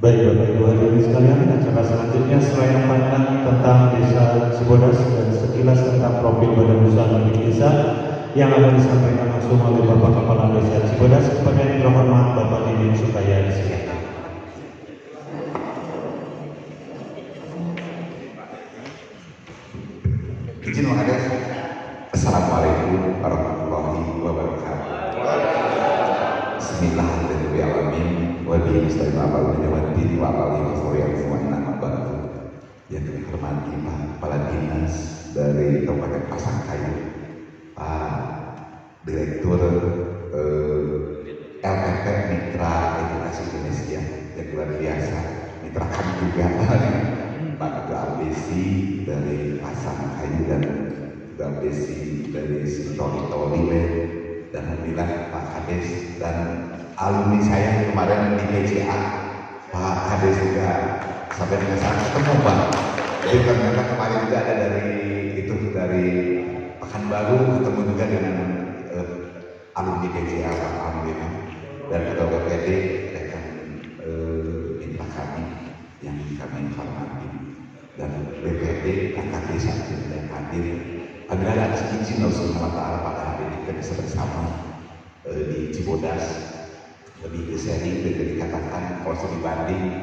Baik Bapak Ibu hadirin sekalian, acara selanjutnya seraya pandang tentang Desa Cibodas dan sekilas tentang profil Badan Usaha Milik Desa yang akan disampaikan langsung oleh Bapak Kepala Desa Cibodas kepada yang terhormat Bapak Didin Sukaya Disiata. Izin menghadap. Assalamualaikum warahmatullahi wabarakatuh. Bismillahirrahmanirrahim. Wa bihi nasta'in ala waddin wa ala alihi wa sahbihi. Yang kami hormati Pak Kepala Dinas dari Kabupaten Pasangkayu, Pak Direktur LPP Mitra Edukasi Indonesia yang luar biasa, mitra kami juga Pak Ketua Abdesi dari Pasangkayu dan Ketua Abdesi dari Toli dan alhamdulillah Pak Kades dan alumni saya kemarin di PCA Pak Kades juga sampai dengan saat ketemu Pak. Jadi ternyata kemarin juga ada dari Pekanbaru ketemu juga dengan alumni PCA Pak alhamdulillah dan Ketua BPD rekan mitra kami yang kami hormati dan BPD angkat desa yang hadir. Adalah izin Allah Subhanahu wa Ta'ala pada hari ini kita bisa bersama di Cibodas lebih sering dan dikatakan kalau dibanding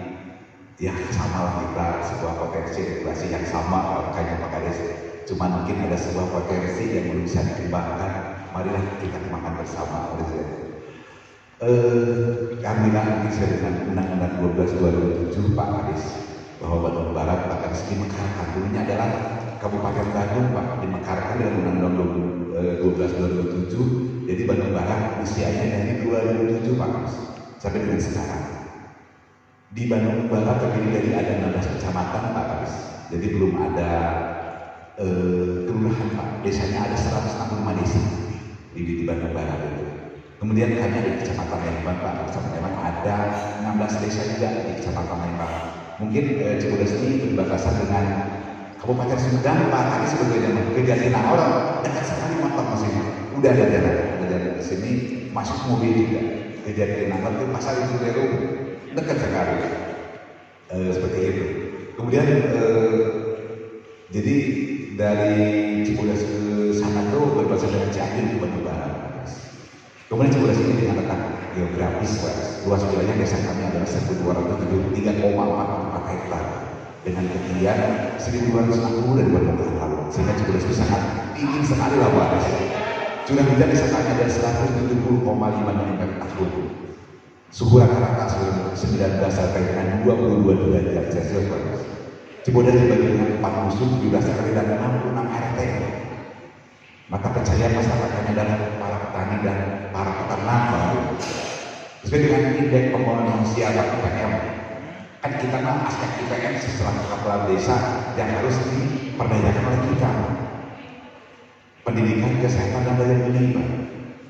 ya sama lah kita sebuah potensi regulasi yang sama makanya Pak Kades, cuma mungkin ada sebuah potensi yang belum bisa dikembangkan. Marilah kita kembangkan bersama. Kami nanti dengan Undang-Undang 12/2007 Pak Kades bahwa Bandung Barat akan dimekarkan dulunya adalah Kabupaten Bandung Pak, dimekarkan dengan Undang-Undang 12/2007. Jadi Bandung Barat usianya dari 2007 Pak sampai dengan sekarang. Di Bandung Barat terdiri dari ada 16 kecamatan Pak Kabis. Jadi belum ada kelurahan Pak. Desanya ada 165 desa di Bandung Barat itu. Kemudian hanya di Kecamatan Lembang Pak, Kecamatan Lembang ada 16 desa juga di Kecamatan Lembang. Mungkin Cibodas ini berbatasan dengan Kabupaten Sumedang Pak, tadi sebetulnya kejadian orang dekat sekali motor mesinnya. Udah ada jalan ke sini, masuk mobil juga. Kejadian itu pasar itu dekat sekali. Seperti itu. Kemudian jadi dari Cibodas ke sana tuh berbatasan dengan Cianjur ke Bandung Barat. Kemudian Cibodas ini dengan letak geografis, luas wilayah desa kami adalah 1.273,44 hektar. Dengan ketinggian 1.260 dari permukaan laut, sehingga Cibodas itu sangat tinggi sekali lah Pak. Curah hujan di sana ada 170,5 mm tahun. Suhu rata-rata 19 sampai dengan 22 derajat Celcius Pak. Cibodas dibagi dengan 4 musuh, 17 RT dan 66 RT. Maka percaya masyarakatnya adalah para petani dan para peternak Pak. Sesuai dengan indeks pembangunan manusia Pak IPM. Kan kita mah aspek IPM setelah kepala desa yang harus diperdayakan oleh kita. Pendidikan, kesehatan dan daya beli Pak.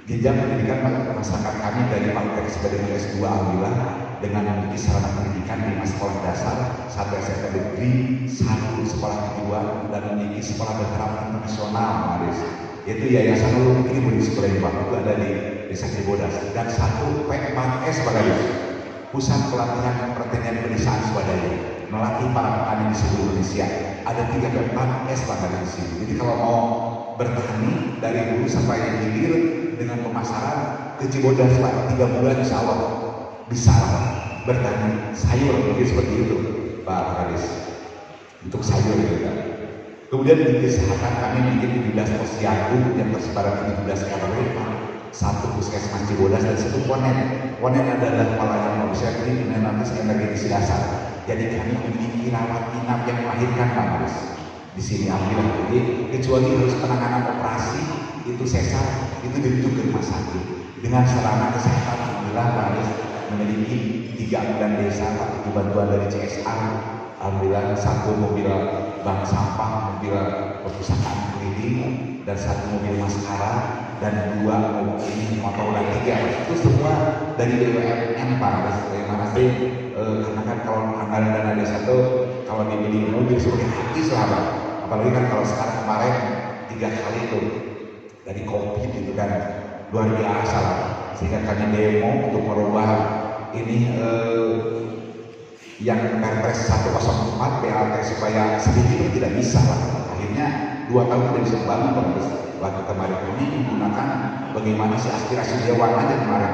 Jenjang pendidikan masyarakat kami dari Pak sebagai S2 alhamdulillah dengan memiliki sarana pendidikan 5 sekolah dasar, 1 SMP negeri, 1 sekolah kedua dan memiliki sekolah bertaraf internasional Maris. Itu Yayasan Ulum ini budi sekolah Pak itu ada di Desa Cibodas dan 1 P4S Pak Gadis. Pusat pelatihan pertanian pedesaan swadaya melatih para petani di seluruh Indonesia. Ada 3 P4S Pak Gadis di sini. Jadi kalau mau bertani dari hulu sampai hilir dengan pemasaran ke Cibodas Pak 3 bulan insya Allah bisa bertani sayur mungkin seperti itu Pak Kadis untuk sayur gitu kan. Kemudian di kesehatan kami memiliki 17 posyandu yang tersebar di 17 RW, 1 puskesmas Cibodas dan 1 ponen. Ponen adalah pelayanan obstetrik dan analisis energi dasar. Jadi kami memiliki rawat inap yang melahirkan Pak Kadis. Di sini alhamdulillah, jadi kecuali harus penanganan operasi itu sesar itu dirujuk ke rumah sakit dengan sarana kesehatan. Alhamdulillah Pak Anies memiliki 3 ambulan desa Pak, itu bantuan dari CSR. Alhamdulillah 1 mobil bank sampah, mobil perpustakaan keliling dan 1 mobil maskara dan 2 mobil motor dan 3 itu semua dari BUMN Pak. Terima kasih karena kan kalau anggaran dana desa itu kalau dibeli mobil sebagai habis lah Pak. Apalagi kan kalau sekarang kemarin 3 kali itu dari COVID itu kan luar biasa lah. Sehingga kami demo untuk merubah ini yang Perpres 104 PLT supaya sedikit tidak bisa lah. Akhirnya 2 tahun tidak bisa bangun Pak. Waktu kemarin ini menggunakan bagaimana sih aspirasi Dewan aja kemarin.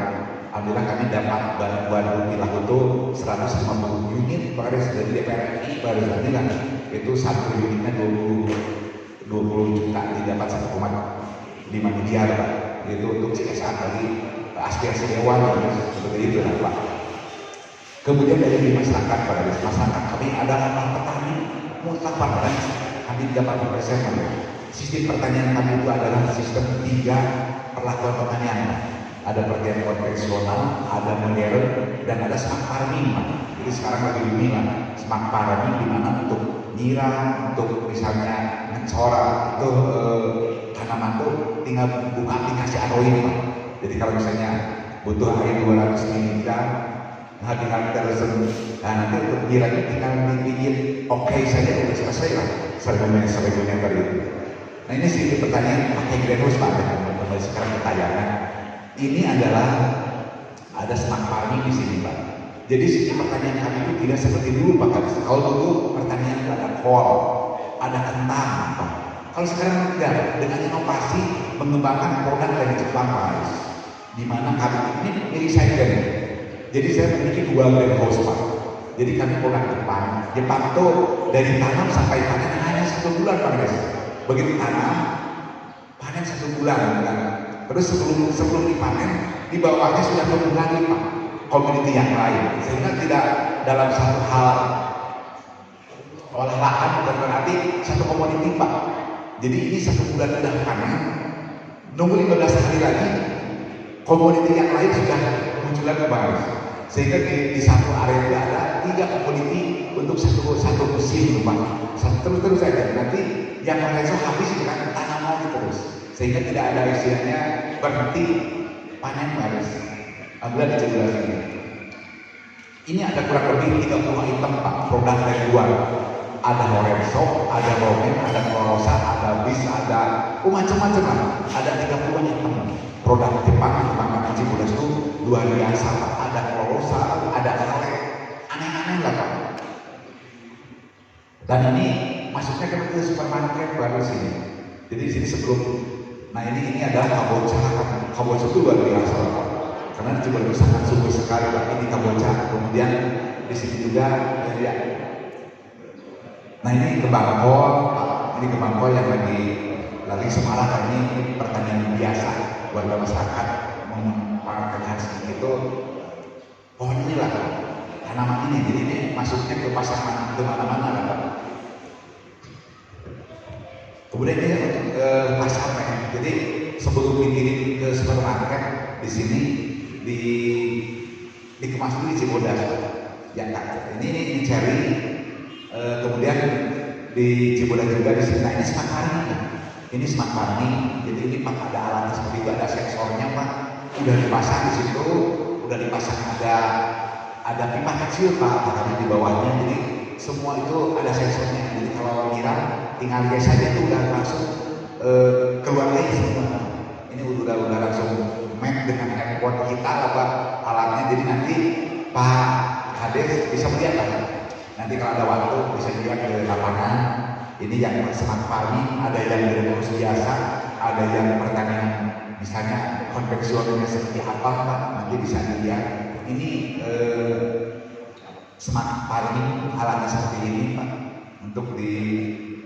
Alhamdulillah kami dapat bantuan rupiah itu 150 unit Pak dari DPR RI baru tadi kan itu satu unitnya 20 juta didapat 1,5 miliar Pak. Itu untuk CSR dari aspirasi Dewan seperti itu lah Pak. Kemudian dari masyarakat pada masyarakat kami ada petani mutafak kami 80%. Sistem pertanian kami itu adalah sistem 3 perlakuan pertanian. Ada pertanian konvensional, ada modern, dan ada smart farming. Jadi sekarang lagi bimbingan smart farming di mana untuk nyiram, untuk misalnya ngecor itu tanaman itu tinggal buka aplikasi Android Pak. Jadi kalau misalnya butuh air 200 mg tinggal terus nanti untuk nyiramnya tinggal dibikin oke saja udah selesai lah seremoninya tadi itu. Nah ini sih pertanyaan pakai greenhouse Pak teman-teman sekarang ketayangan. Ini adalah ada smart farming di sini Pak. Jadi sistem pertanian kami itu tidak seperti dulu Pak. Kalau dulu pertanian itu ada kol, ada kentang Pak. Kalau sekarang enggak, dengan inovasi mengembangkan produk dari Jepang Pak. Di mana kami ini recycle. Jadi saya memiliki 2 greenhouse Pak. Jadi kami produk Jepang. Jepang tuh dari tanam sampai panen hanya 1 bulan Pak guys. Begitu tanam, panen 1 bulan kan? Terus sebelum dipanen, di bawahnya sudah tumbuh lagi Pak, komoditi yang lain, sehingga tidak dalam satu hal olah lahan bukan berarti satu komoditi Pak. Jadi ini 1 bulan sudah panen, nunggu 15 hari lagi, komoditi yang lain sudah muncul lagi Pak. Sehingga di satu area itu ada 3 komoditi untuk satu musim Pak. Terus saja nanti yang lain habis dengan tanam lagi terus, sehingga tidak ada istilahnya berhenti panen harus. Alhamdulillah dijelaskan. Ini ada kurang lebih 30 item Pak produk dari luar. Ada Horenso, ada Romen, ada Corosa, ada Bis, ada macam-macam lah. Ada 30 item produk Jepang Cibodas itu luar biasa Pak. Ada Corosa, ada Kale, aneh-aneh lah Pak. Dan ini masuknya ke supermarket baru sini. Jadi sini sebelum, nah ini adalah kabocha. Kabocha itu luar biasa Pak. Karena coba itu sangat subur sekali Pak. Ini kabocha. Kemudian di sini juga ya. Nah ini kembang kol. Ini kembang kol yang lagi Semarang. Ini pertanian biasa warga masyarakat memanfaatkan hasil itu. Pohon ini lah tanaman ini. Jadi ini masuknya ke pasaran kemana-mana lah Pak. Kemudian ini pasar Pak. Jadi sebelum dikirim ke supermarket di sini dikemas dulu di Cibodas. Ya Kak. Ini cherry. Kemudian di Cibodas juga di sini. Nah ini smart farming. Ini smart farming. Jadi ini Pak ada alatnya seperti itu, ada sensornya Pak. Udah dipasang di situ, udah dipasang ada pipa kecil Pak di bawahnya. Jadi semua itu ada sensornya. Jadi kalau nyiram tinggal gas saja itu udah langsung keluar lagi semua. Ini udah langsung map dengan handphone kita apa alatnya. Jadi nanti Pak Hades bisa melihat lah. Nanti kalau ada waktu bisa lihat ke lapangan. Ini yang smart farming, ada yang greenhouse biasa, ada yang pertanian misalnya konvensionalnya seperti apa Pak, nanti bisa dilihat. Ini smart farming alatnya seperti ini Pak. Untuk di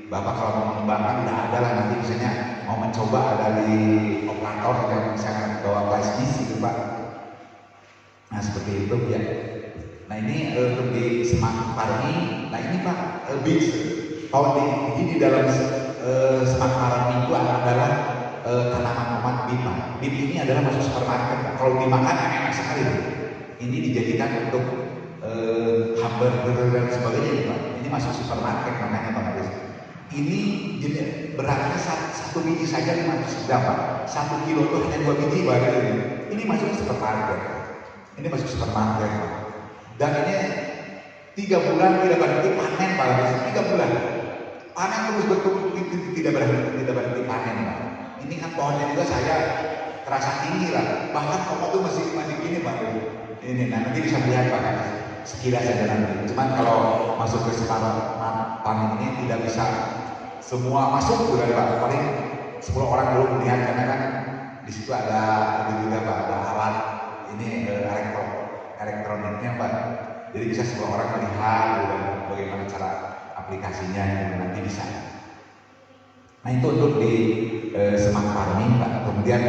Bapak kalau mau mengembangkan udah ada lah, nanti misalnya mau mencoba ada di operator yang misalnya bawa flash disk gitu Pak. Nah seperti itu ya. Nah ini untuk di smart farming. Nah ini Pak bits. Kalau di dalam smart farming itu adalah tanaman tomat bit Pak. Bit ini adalah masuk supermarket. Kalau dimakan enak sekali. Ini dijadikan untuk hamburger dan sebagainya Pak. Ini masuk supermarket makanya Pak Haris. Ini beratnya 1 biji saja 500 gram Pak. 1 kilo itu hanya 2 biji Pak. Ini masuk supermarket. Ini masuk supermarket Pak. Dan ini 3 bulan tidak berhenti panen Pak Haris. 3 bulan. Panen terus betul tidak berhenti panen Pak. Ini kan pohonnya juga saya terasa tinggi lah. Bahkan pokok itu masih gini Pak. Ini nanti bisa lihat Pak. sekilas saja nanti. Cuman kalau masuk ke Semarang ini tidak bisa semua masuk juga Pak. Paling 10 orang dulu melihat karena kan di situ ada juga Pak, ada alat ini elektroniknya Pak. Jadi bisa 10 orang melihat juga bagaimana cara aplikasinya nanti bisa. Nah itu untuk di Smart Farming Pak. Kemudian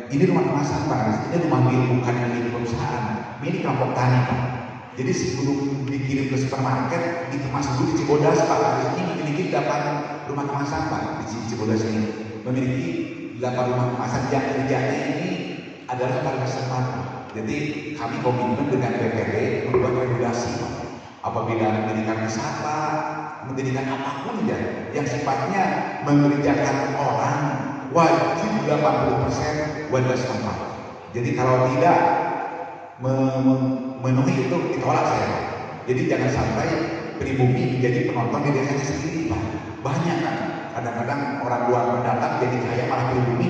ini rumah kemasan Pak, ini rumah milik bukan milik perusahaan, milik kelompok tani Pak. Jadi sebelum dikirim ke supermarket, dikemas dulu di Cibodas Pak. Ini memiliki 8 rumah kemasan Pak di Cibodas ini. Memiliki 8 rumah kemasan yang kerjanya ini adalah pariwisata Pak. Jadi kami komitmen dengan BPD membuat regulasi Pak. Apabila mendirikan wisata, mendirikan apapun ya, yang sifatnya mengerjakan orang, wajib 80% warga setempat. Jadi kalau tidak memenuhi itu ditolak saya. Jadi jangan sampai pribumi menjadi penonton di desanya sendiri Pak. Banyak kan, kadang-kadang orang luar mendatang jadi kaya malah pribumi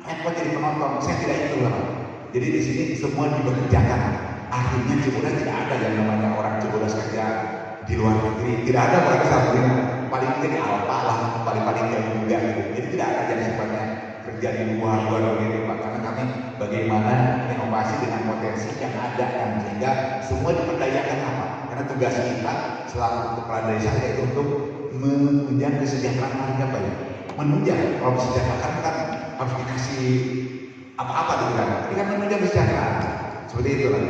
repot jadi penonton. Saya tidak itu lah. Jadi di sini semua dibekerjakan. Akhirnya Cibodas tidak ada yang namanya orang Cibodas kerja di luar negeri. Tidak ada mereka sampai paling jadi alpa lah, paling-paling yang muda gitu. Jadi tidak ada yang sifatnya kerja di luar negeri Pak. Karena kami bagaimana inovasi dengan potensi yang ada kan, sehingga semua diperdayakan apa? Karena tugas kita selaku kepala desa yaitu untuk menunjang kesejahteraan warga Pak ya. Menunjang, kalau kesejahteraan kan harus dikasih apa-apa gitu kan. Ini kan menunjang kesejahteraan. Seperti itu lah.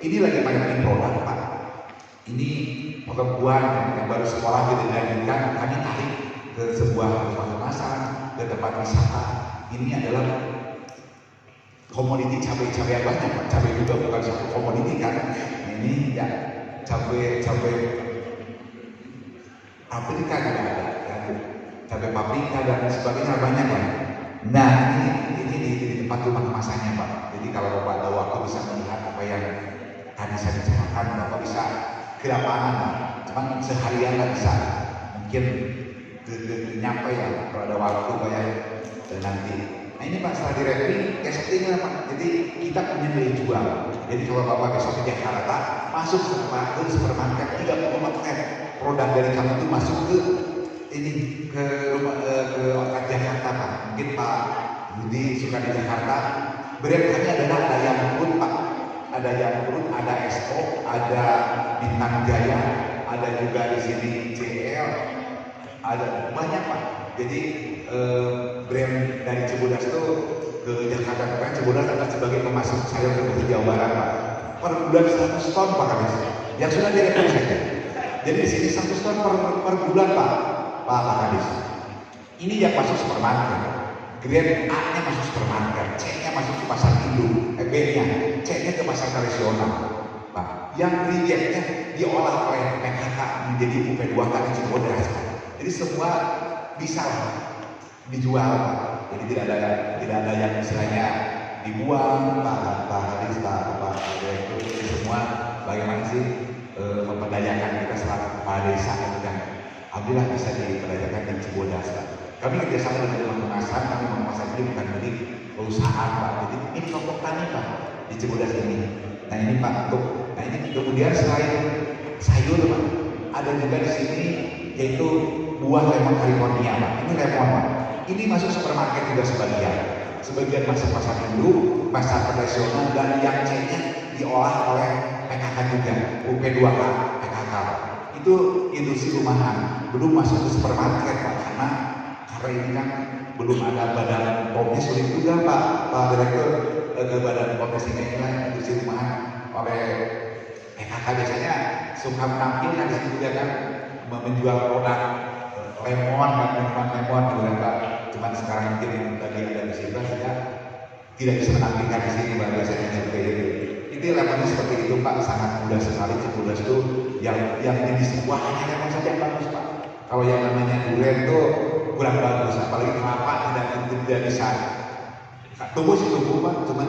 Ini lagi banyak produk Pak. Ini perempuan yang baru sekolah gitu dilanjutkan, kami tarik ke sebuah rumah kemasan, ke tempat wisata. Ini adalah komoditi cabai banyak Pak. Cabai juga bukan satu komoditi kan. Ini ya cabai paprika juga ada, ya. Cabai paprika dan sebagainya banyak Pak. Nah ini di tempat rumah kemasannya Pak. Jadi kalau Bapak ada waktu bisa melihat apa yang tadi saya bicarakan, Bapak bisa ke lapangan Pak. Cuman seharian nggak bisa, mungkin nyampe ya kalau ada waktu kayak nanti. Nah ini Pak setelah direview castingnya Pak. Jadi kita punya nilai jual. Jadi kalau Bapak besok ke Jakarta masuk ke supermarket 30 produk dari kami itu masuk ke ini ke rumah ke outlet Jakarta Pak. Mungkin Pak Budi suka di Jakarta. Brand kami adalah ada Yakult Pak. Ada Yakult, ada Esko, ada Bintang Jaya, ada juga di sini CL, ada banyak Pak. Jadi brand dari Cibodas itu ke Jakarta, karena Cibodas adalah sebagai pemasok sayur ke Jawa Barat Pak. Per bulan 100 ton Pak Kadis, yang sudah direkam saja. Jadi di sini 100 ton per bulan Pak Kadis. Ini yang masuk supermarket. Grade A-nya masuk supermarket, C-nya masuk ke pasar induk, B-nya, C-nya ke pasar tradisional, Pak. Yang rejectnya diolah oleh PKK menjadi UP2K di Cibodas, Pak. Jadi semua bisa dijual, Pak. Jadi tidak ada yang istilahnya dibuang, Pak Haris, Pak Direktur, ini semua bagaimana sih memperdayakan kita selaku kepala desa itu kan. Alhamdulillah bisa diperdayakan di Cibodas, Pak. Kami kerjasama dengan rumah kemasan, kami memasak ini bukan milik perusahaan Pak. Jadi ini kelompok tani Pak di Cibodas ini. Nah ini Pak untuk, nah ini kemudian selain sayur Pak, ada juga di sini yaitu buah lemon California Pak. Ini lemon Pak. Ini masuk supermarket juga sebagian masuk pasar induk, pasar tradisional dan yang C-nya diolah oleh PKK juga, UP2K PKK Pak. Itu industri rumahan, belum masuk ke supermarket Pak karena ini kan belum ada badan POMNIS, sulit juga Pak Direktur ke badan POMNIS ini kan industri rumahan oleh PKK biasanya suka menampilkan di situ dia kan menjual produk lemon dan minuman lemon gitu kan Pak. Cuman sekarang mungkin lagi ada musibah saja tidak bisa menampilkan di sini Pak, biasanya seperti itu. Ini lemonnya seperti itu Pak, sangat mudah sekali. Cibodas itu yang jenis buah hanya lemon saja yang bagus Pak. Kalau yang namanya durian itu kurang bagus, apalagi kelapa tidak bisa tumbuh sih tumbuh Pak, cuman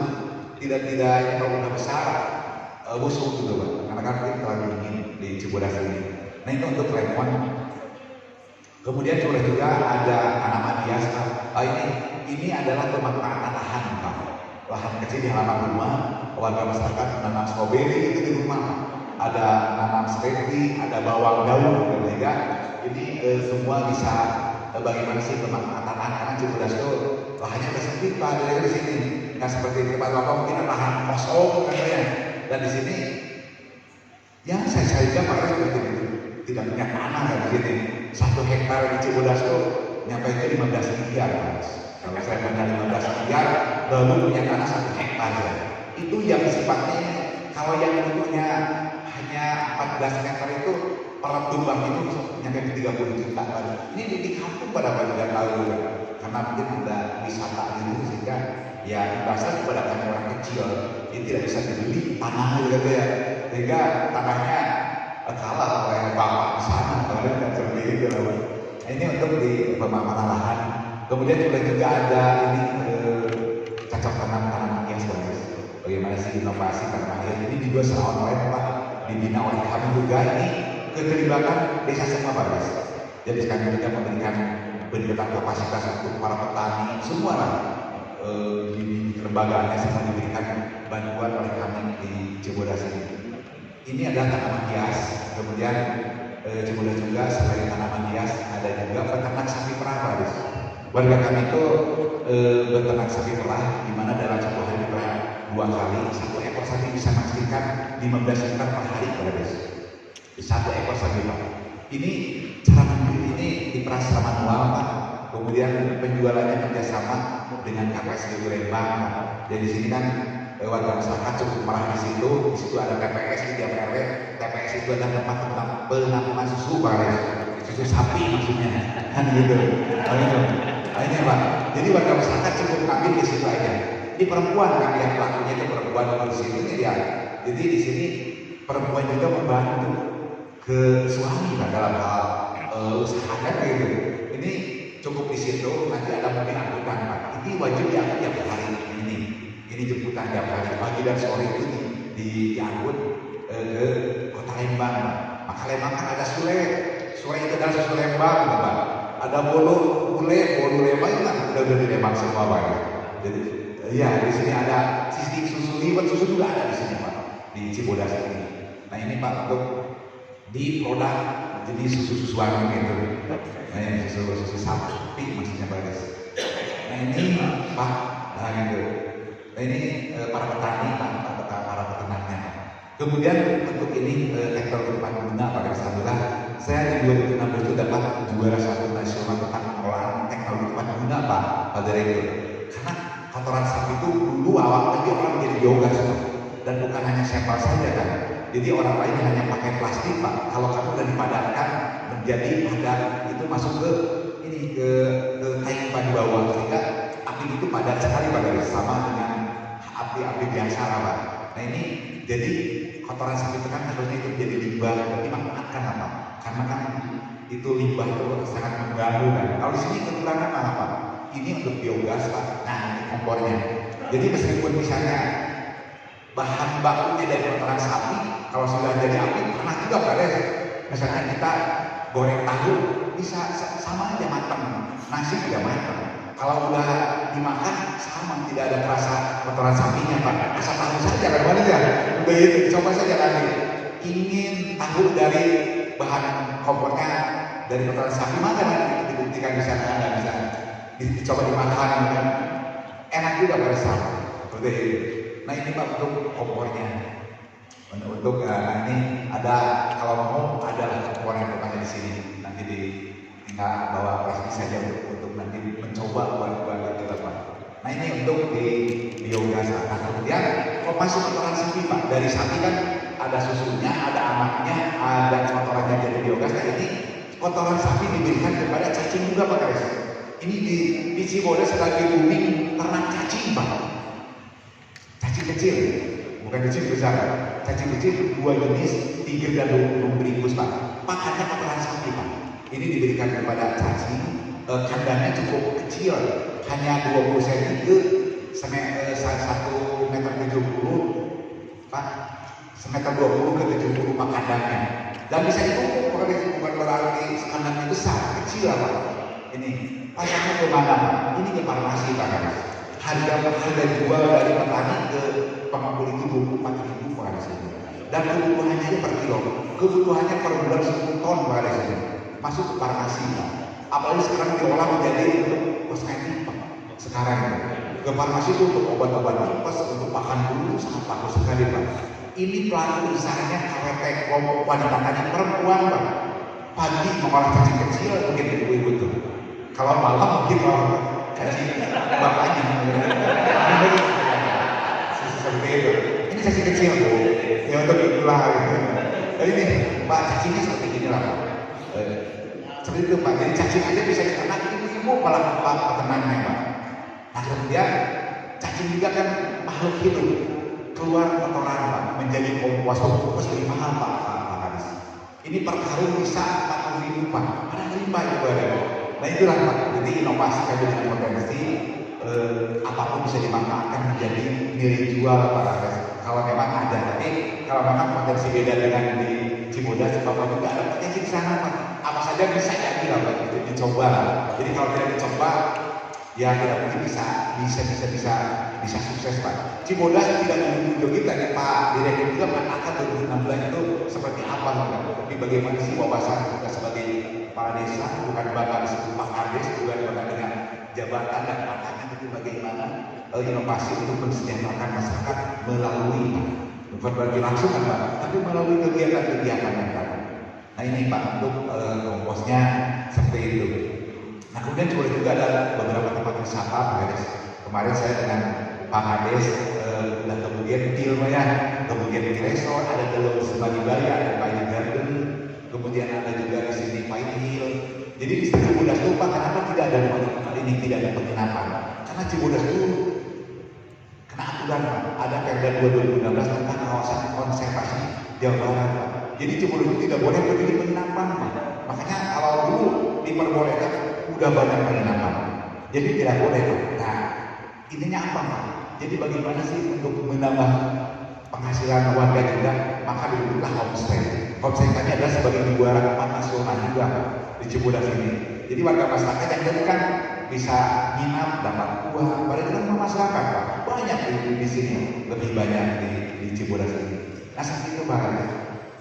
tidak ini kalau udah besar busuk gitu Pak, karena kan kita terlalu dingin di Cibodas ini. Nah itu untuk lemon. Kemudian juga ada tanaman hias Pak. Ini adalah pemanfaatan lahan Pak, lahan kecil di halaman rumah warga masyarakat menanam stroberi itu di rumah. ada nanam seledri, ada bawang daun, sehingga ini semua bisa bagaimana sih pemanfaatan karena Cibodas itu lahannya udah sempit Pak dari sini. Nah seperti tempat Bapak mungkin lahan kosong katanya, dan di sini ya saya juga Pak seperti itu tidak punya tanah di sini. 1 hektar di Cibodas itu nyampe itu 15 miliar. Kalau saya punya 15 miliar, baru punya tanah 1 hektar ya. Itu yang sifatnya, kalau yang bentuknya hanya 14 meter itu per tumbang itu nyampe 30 juta. Ini di kampung pada tidak tahu juga, karena mungkin ada wisata gitu sehingga ya bahasa kepada kami orang kecil ini tidak bisa dibeli tanah gitu ya, sehingga tanahnya kalah oleh bapak di sana kemarin dan seperti itu. Nah, ini untuk di pemanfaatan lahan. Kemudian juga ada ini cocok tanam tanaman hias bagus. Bagaimana sih inovasi tanaman hias ini juga secara online Pak dibina oleh kami juga. Ini keterlibatan desa semua Pak Des. Jadi kami juga memberikan peningkatan kapasitas untuk para petani semua lah. Di lembagaannya semua diberikan bantuan oleh kami di Cibodas ini. Ini adalah tanaman hias. Kemudian Cibodas juga selain tanaman hias ada juga peternak sapi perah Pak Des. Warga kami itu beternak sapi perah, di mana dalam 1 hari perah 2 kali. 1 ekor sapi bisa menghasilkan 15 liter per hari Pak Des. 1 ekor sapi Pak. Ini cara menjual ini diperas secara manual Pak. Kemudian penjualannya kerjasama dengan KPS Lembang. Jadi di sini kan warga masyarakat cukup merah di situ ada TPS di tiap RW. TPS itu adalah tempat penampungan susu Pak, susu sapi maksudnya, kan gitu. Ini Pak. Jadi warga masyarakat cukup ambil di situ aja. Ini perempuan kami yang pelakunya itu perempuan di sini dia. Jadi di sini perempuan juga membantu ke suami Pak dalam hal usaha kan gitu. Ini cukup di situ, nanti ada mungkin angkutan Pak. Ini wajib diangkut tiap hari ini. Ini jemputan tiap hari pagi dan sore itu diangkut ke kota Lembang Pak. Maka Lembang kan ada Sule itu adalah susu Lembang Pak. Ada bolu Lembang itu kan udah di Lembang semua Pak. Jadi ya di sini ada sistem susu liwet, susu juga ada di sini Pak di Cibodas ini. Nah ini Pak untuk di produk jadi susu-susuan gitu. Nah ini susu sapi maksudnya Pak. Nah ini Pak, nah gitu. Nah ini para petani, para peternaknya. Kemudian untuk ini sektor depan guna pada Alhamdulillah saya di 2016 itu dapat juara 1 nasional tentang pengolahan teknologi tempat guna Pak pada itu. Karena kotoran sapi itu dulu awalnya orang menjadi biogas dan bukan hanya sampel saja kan. Jadi orang lain hanya pakai plastik Pak. Kalau kamu udah dipadatkan menjadi padat itu masuk ke ini ke kain di bawah sehingga api itu padat sekali Pak, sama dengan api biasa Pak. Nah ini jadi kotoran sapi itu kan harusnya itu jadi limbah, dimanfaatkan apa? Karena kan itu limbah itu sangat mengganggu kan. Kalau di sini kekurangan apa? Ini untuk biogas Pak. Nah ini kompornya. Jadi meskipun misalnya bahan bakunya dari kotoran sapi, kalau sudah jadi api panas juga Pak Des. Misalnya kita goreng tahu bisa sama aja matang, nasi juga matang. Kalau udah dimakan sama, tidak ada terasa kotoran sapinya Pak. Asal tahu saja kan mana ya? Udah itu, coba saja nanti. Ingin tahu dari bahan kompornya dari kotoran sapi mana nanti dibuktikan di sana ada bisa dicoba dimakan kan? Enak juga pada sama. Seperti itu. Nah ini Pak untuk kompornya. Untuk ini ada kalau mau ada kompor yang bertanya di sini nanti tinggal bawa plastik saja untuk nanti mencoba buat kita Pak. Nah ini untuk di biogas. Nah kemudian kalau masuk kotoran sapi Pak, dari sapi kan ada susunya, ada anaknya, ada kotorannya jadi biogas. Nah ini kotoran sapi diberikan kepada cacing juga Pak guys. Ini di Cibodas lagi booming ternak cacing Pak. Cacing kecil, bukan cacing besar. Cacing kecil 2 jenis, tiger dan lumbricus Pak. Pakannya kotoran sapi Pak. Ini diberikan kepada cacing, kandangnya cukup kecil, hanya 20 cm ke 1 meter 70 Pak, 1 meter 20 ke 70 Pak kandangnya. Dan bisa dipupuk, bukan berarti kandangnya besar, kecil Pak. Ini pasarnya kemana Pak? Ini ke farmasi Pak. Harga jual dari petani ke pengepul itu 24.000 Pak. dan kebutuhannya per kilo, kebutuhannya per bulan 10 ton Pak Kades, masuk ke farmasi Pak. Apalagi sekarang diolah menjadi untuk kosmetik Pak. Sekarang ke farmasi itu untuk obat-obat tipes, untuk makan bulu sangat bagus sekali Pak. Ini pelaku usahanya KWT kelompok wanita tadi perempuan Pak. Pagi mengolah cacing kecil mungkin ibu-ibu itu. Kalau malam mungkin cacing bapaknya. Seperti itu. Ini cacing kecil Bu, yang untuk itulah. Jadi ini Pak cacingnya seperti inilah Pak. Seperti itu Pak. Jadi cacing aja bisa diternak, ibu-ibu malah Pak peternaknya Pak. Nah kemudian cacing juga kan makhluk hidup, keluar kotoran Pak, menjadi kompos lebih mahal Pak Haris. Ini per karung bisa 40.000 Pak, ada limbah juga ada. Nah itulah Pak, jadi inovasi kami dengan potensi apapun bisa dimanfaatkan menjadi nilai jual Pak Haris. Kalau memang ada, tapi kalau memang potensi beda dengan di Cibodas, Bapak juga ada potensi di sana Pak. Apa saja bisa jadi lah Pak, itu dicoba. Jadi kalau tidak dicoba, ya tidak mungkin bisa sukses Pak. Cibodas tidak menunjuk kita nih Pak Direktur juga mengatakan 2016 itu seperti apa Pak. Tapi bagaimana sih wawasan kita sebagai kepala desa, bukan bangga disebut Pak Kades, bukan bangga dengan jabatan dan pangkatnya, tapi bagaimana inovasi untuk mensejahterakan masyarakat melalui bukan berarti langsung kan Pak, tapi melalui kegiatan-kegiatan yang Pak. Nah ini Pak untuk komposnya seperti itu. Nah kemudian juga ada beberapa tempat wisata Pak Kades. Kemarin saya dengan Pak Kades dan kemudian di Ilmaya, kemudian di resort ada Telur Semanibaya, ada Pine Garden, kemudian ada juga di sini Pine Hill. Jadi di sini Cibodas itu Pak, kenapa tidak ada tempat ini tidak ada penginapan? Karena Cibodas itu kena aturan Pak, ada Perda 2016 tentang kawasan konservasi Jawa Barat Pak. Jadi Cibodas itu tidak boleh berdiri penginapan Pak. Makanya kalau dulu diperbolehkan udah banyak penginapan, jadi tidak boleh Pak. Nah intinya apa Pak? Jadi bagaimana sih untuk menambah penghasilan warga juga, maka dibuatlah homestay. Homestay ini adalah sebagai juara tempat nasional juga di Cibodas ini. Jadi warga masyarakat yang tadi kan bisa nginap, dapat uang, pada rumah masyarakat Pak. Banyak di sini, lebih banyak di Cibodas ini. Nah seperti itu Pak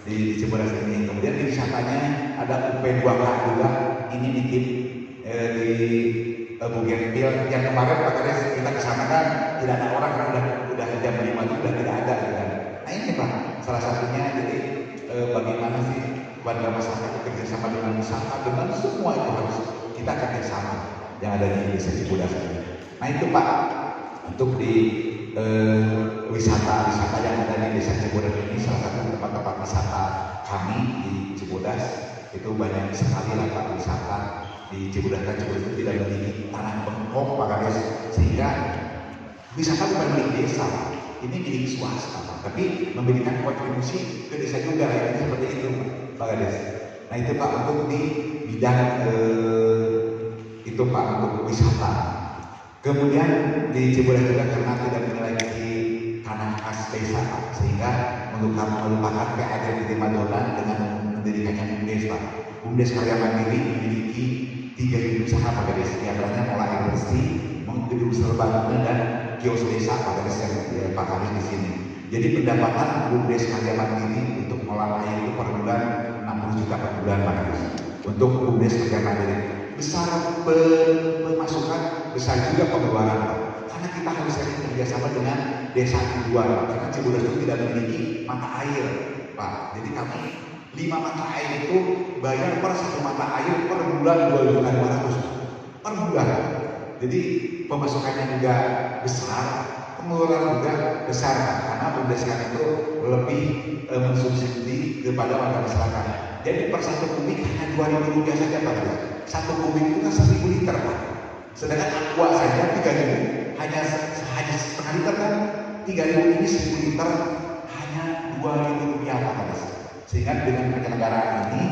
di Cibodas ini. Kemudian di wisatanya ada UP2K juga, ini nitip di Bugenpil yang kemarin Pak Kades kita kesana kan tidak ada orang, karena udah jam 5 itu udah tidak ada kan. Nah ini Pak salah satunya. Jadi bagaimana sih warga masyarakat bekerja sama dengan wisata, dengan semua itu harus kita kerjasama yang ada di desa Cibodas ini. Nah itu Pak untuk di wisata yang ada di desa Cibodas ini, salah satu tempat-tempat wisata kami di Cibodas itu banyak sekali lah Pak wisata. Di Cibodas kan Cibodas itu tidak memiliki tanah bengkok Pak Kades, sehingga wisata bukan milik desa, ini milik swasta Pak, tapi memberikan kontribusi ke desa juga, ini seperti itu Pak Kades. Nah itu Pak untuk di bidang itu Pak untuk wisata. Kemudian di Cibodas juga karena tidak memiliki tanah khas desa Pak, sehingga melupakan PAD di Madonan dengan mendirikannya BUMDes Pak. BUMDes Karya Mandiri memiliki 3 unit usaha Pak Kades, diantaranya mulai air bersih, gedung serbangunan dan kios desa Pak Kades yang Pak Kades di sini. Jadi pendapatan BUMDes Karya Mandiri untuk mengolah air itu per bulan 60 juta per bulan Pak Kades. Untuk BUMDes Karya Mandiri besar pemasukan, besar juga pengeluaran Pak. Karena kita harus kerjasama dengan desa di luar Pak. Karena Cibodas itu tidak memiliki mata air Pak. Jadi kami 5 mata air itu bayar per 1 mata air per bulan 2.200 per bulan. Jadi pemasukannya juga besar, pengeluaran juga besar karena BUMDes itu lebih mensubsidi kepada warga masyarakat. Jadi per 1 kubik hanya 2.000 rupiah saja Pak. 1 kubik itu kan 1.000 liter Pak. Sedangkan aqua saja 3.000, hanya setengah liter kan 3.000, ini 1.000 liter hanya 2.000 rupiah Pak. Sehingga dengan penyelenggaraan ini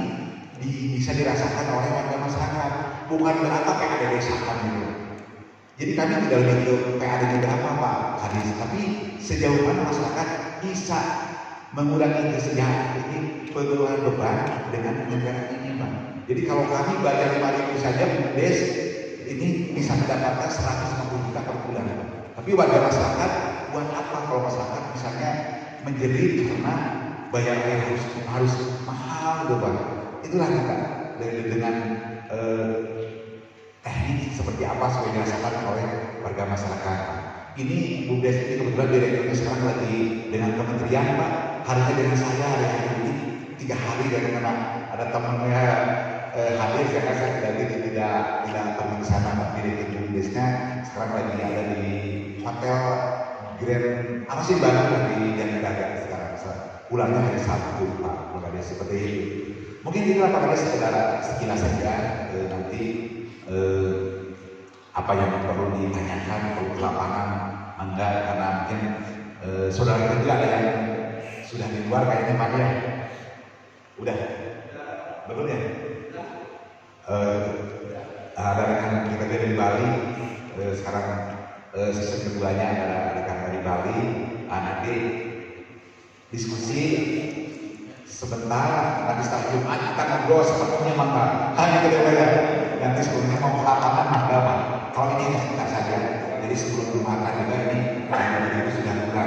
bisa dirasakan oleh warga masyarakat. Bukan berapa PAD desa kami itu. Jadi kami tidak lebih PAD berapa Pak Hadis, tapi sejauh mana masyarakat bisa mengurangi kesejahteraan ini, pengeluaran beban dengan penyelenggaraan ini Pak. Jadi kalau kami bayar 5.000 saja BUMDes ini bisa mendapatkan 150 juta per bulan Pak. Tapi warga masyarakat buat apa kalau masyarakat misalnya menjerit karena bayar air harus mahal tuh Pak. Itulah kita dengan teknik seperti apa supaya dirasakan oleh warga masyarakat. Ini Bu Des ini kebetulan direkturnya sekarang lagi dengan kementerian Pak. Harusnya dengan saya hari ini 3 hari dan karena ada temannya hadir karena saya tidak pergi ke sana Pak. Direktur Bu Desnya sekarang lagi ada di hotel Grand apa sih Bandung di Jatinegara sekarang. Pulangnya hari Sabtu Pak. Makanya seperti itu. Mungkin itulah Pak Kades sekilas saja nanti apa yang perlu ditanyakan perlu ke lapangan enggak karena mungkin saudara kita juga ada yang sudah di luar kayaknya Pak ya udah betul ya ada rekan kita dari Bali sekarang season keduanya ada rekan dari Bali nanti diskusi sebentar nanti setelah Jumat kita ngobrol sepenuhnya maka gitu ya nanti sebelumnya mau ke lapangan maka kalau ini kita saja jadi sebelum makan juga ini itu sudah mulai